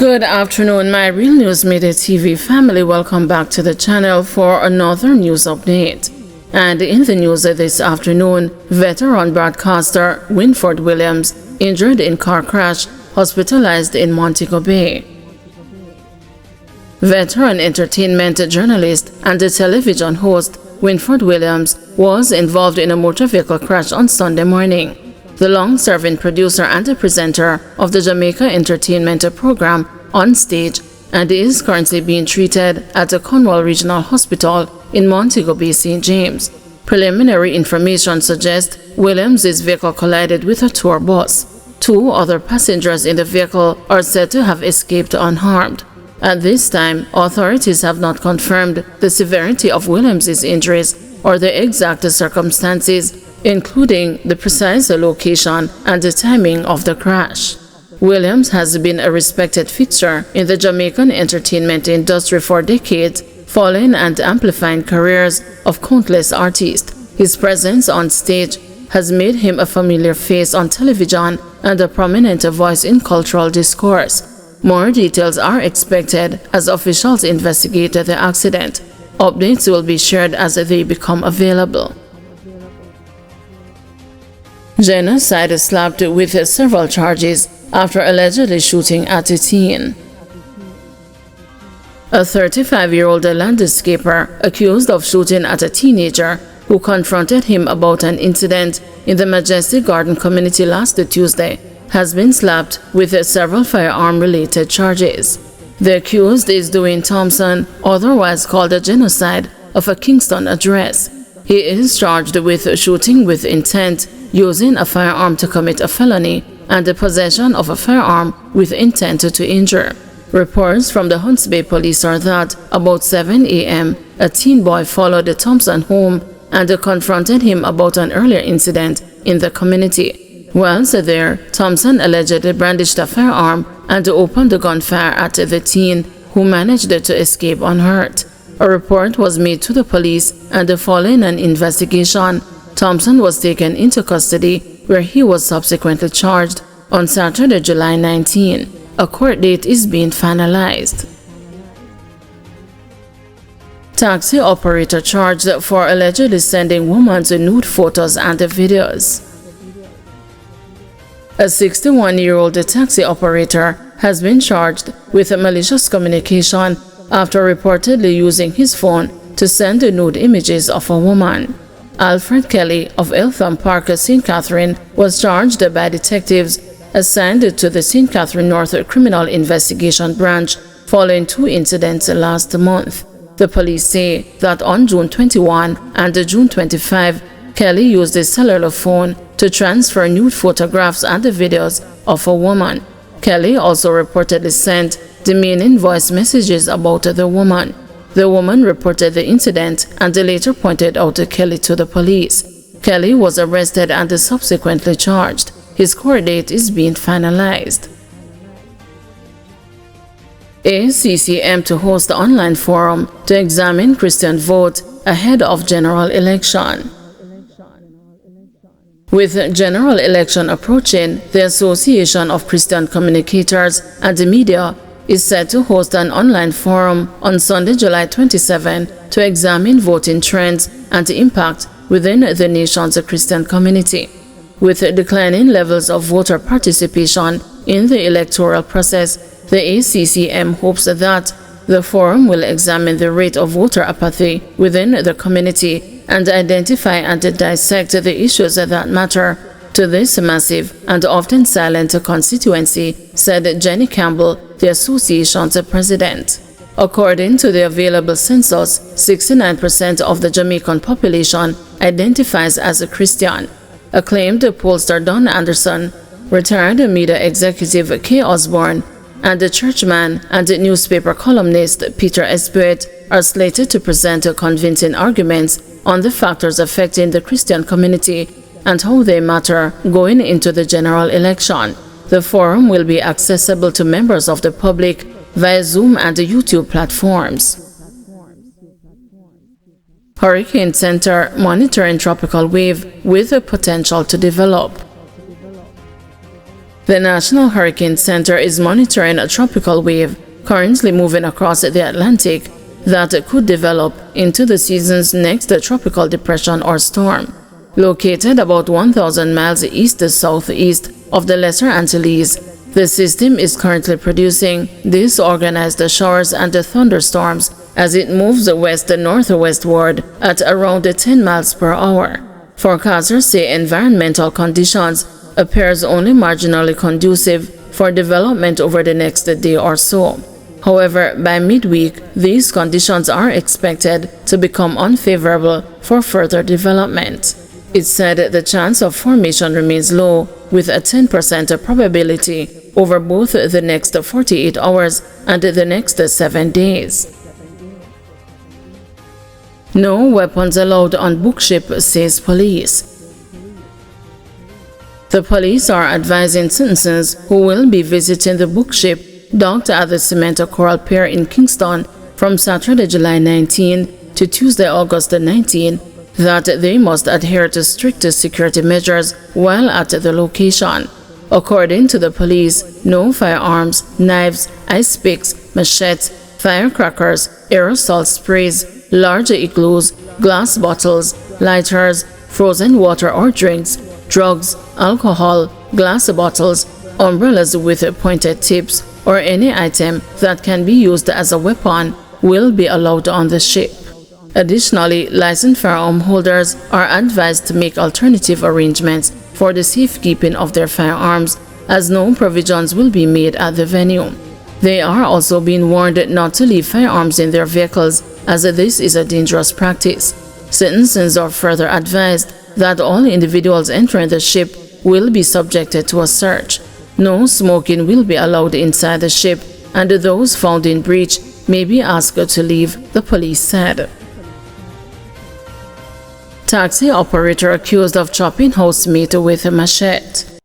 Good afternoon, my Real News Midday TV family. Welcome back to the channel for another news update. And in the news this afternoon, veteran broadcaster Winford Williams injured in car crash, hospitalized in Montego Bay. Veteran entertainment journalist and television host Winford Williams was involved in a motor vehicle crash on Sunday morning. The long-serving producer and the presenter of the Jamaica entertainment program On Stage and is currently being treated at the Cornwall Regional Hospital in Montego Bay, St. James. Preliminary information suggests Williams' vehicle collided with a tour bus. 2 other passengers in the vehicle are said to have escaped unharmed. At this time, authorities have not confirmed the severity of Williams' injuries or the exact circumstances, including the precise location and the timing of the crash. Williams has been a respected fixture in the Jamaican entertainment industry for decades, following and amplifying careers of countless artists. His presence on stage has made him a familiar face on television and a prominent voice in cultural discourse. More details are expected as officials investigate the accident. Updates will be shared as they become available. Genocide slapped with several charges after allegedly shooting at a teen. A 35-year-old landscaper accused of shooting at a teenager who confronted him about an incident in the Majestic Garden community last Tuesday has been slapped with several firearm-related charges. The accused is Dwayne Thompson, otherwise called a genocide of a Kingston address. He is charged with shooting with intent, using a firearm to commit a felony, and the possession of a firearm with intent to injure. Reports from the Hunts Bay police are that about 7 a.m., a teen boy followed Thompson home and confronted him about an earlier incident in the community. Whilst there, Thompson allegedly brandished a firearm and opened gunfire at the teen, who managed to escape unhurt. A report was made to the police, and following an investigation, Thompson was taken into custody, where he was subsequently charged on Saturday, July 19. A court date is being finalized. Taxi operator charged for allegedly sending woman's nude photos and videos. A 61-year-old taxi operator has been charged with malicious communication after reportedly using his phone to send nude images of a woman. Alfred Kelly of Eltham Park, St. Catherine, was charged by detectives assigned to the St. Catherine North Criminal Investigation Branch following 2 incidents last month. The police say that on June 21 and June 25, Kelly used his cellular phone to transfer nude photographs and videos of a woman. Kelly also reportedly sent demeaning voice messages about the woman. The woman reported the incident and later pointed out Kelly to the police. Kelly was arrested and subsequently charged. His court date is being finalized. ACCM to host an online forum to examine Christian vote ahead of general election. With general election approaching, the Association of Christian Communicators and the Media is set to host an online forum on Sunday, July 27 to examine voting trends and impact within the nation's Christian community. With declining levels of voter participation in the electoral process, the ACCM hopes that the forum will examine the rate of voter apathy within the community and identify and dissect the issues that matter to this massive and often silent constituency, said Jenny Campbell, the association's president. According to the available census, 69% of the Jamaican population identifies as a Christian. Acclaimed pollster Don Anderson, retired media executive Kay Osborne, and the churchman and newspaper columnist Peter Espeut are slated to present convincing arguments on the factors affecting the Christian community and how they matter going into the general election. The forum will be accessible to members of the public via Zoom and YouTube platforms. Hurricane Center monitoring tropical wave with the potential to develop. The National Hurricane Center is monitoring a tropical wave currently moving across the Atlantic that could develop into the season's next tropical depression or storm. Located about 1,000 miles east-southeast of the Lesser Antilles, the system is currently producing disorganized showers and thunderstorms as it moves west-northwestward at around 10 miles per hour. Forecasters say environmental conditions appears only marginally conducive for development over the next day or so. However, by midweek, these conditions are expected to become unfavorable for further development. It said the chance of formation remains low, with a 10% probability over both the next 48 hours and the next 7 days. No weapons allowed on bookship, says police. The police are advising citizens who will be visiting the bookship docked at the Cement Coral Pier in Kingston from Saturday, July 19 to Tuesday, August 19, that they must adhere to strict security measures while at the location. According to the police, no firearms, knives, ice picks, machetes, firecrackers, aerosol sprays, large igloos, glass bottles, lighters, frozen water or drinks, drugs, alcohol, glass bottles, umbrellas with pointed tips, or any item that can be used as a weapon will be allowed on the ship. Additionally, licensed firearm holders are advised to make alternative arrangements for the safekeeping of their firearms, as no provisions will be made at the venue. They are also being warned not to leave firearms in their vehicles, as this is a dangerous practice. Citizens are further advised that all individuals entering the ship will be subjected to a search. No smoking will be allowed inside the ship, and those found in breach may be asked to leave, the police said. Taxi operator accused of chopping housemate with a machete.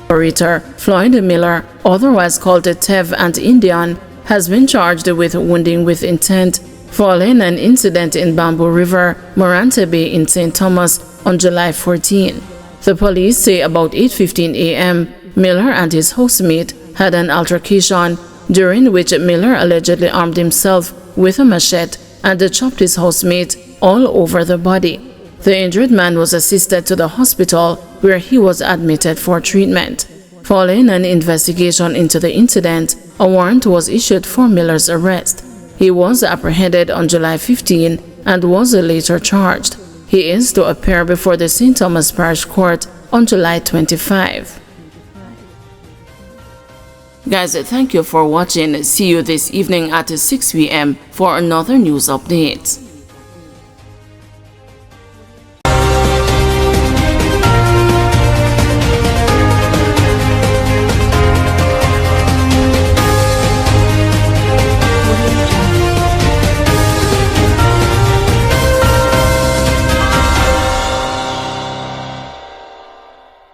Operator Floyd Miller, otherwise called Tev and Indian, has been charged with wounding with intent following an incident in Bamboo River, Morante Bay in St. Thomas on July 14. The police say about 8:15 a.m., Miller and his housemate had an altercation during which Miller allegedly armed himself with a machete and chopped his housemate all over the body. The injured man was assisted to the hospital where he was admitted for treatment. Following an investigation into the incident, a warrant was issued for Miller's arrest. He was apprehended on July 15 and was later charged. He is to appear before the St. Thomas Parish Court on July 25. Guys, thank you for watching. See you this evening at 6 p.m. for another news update.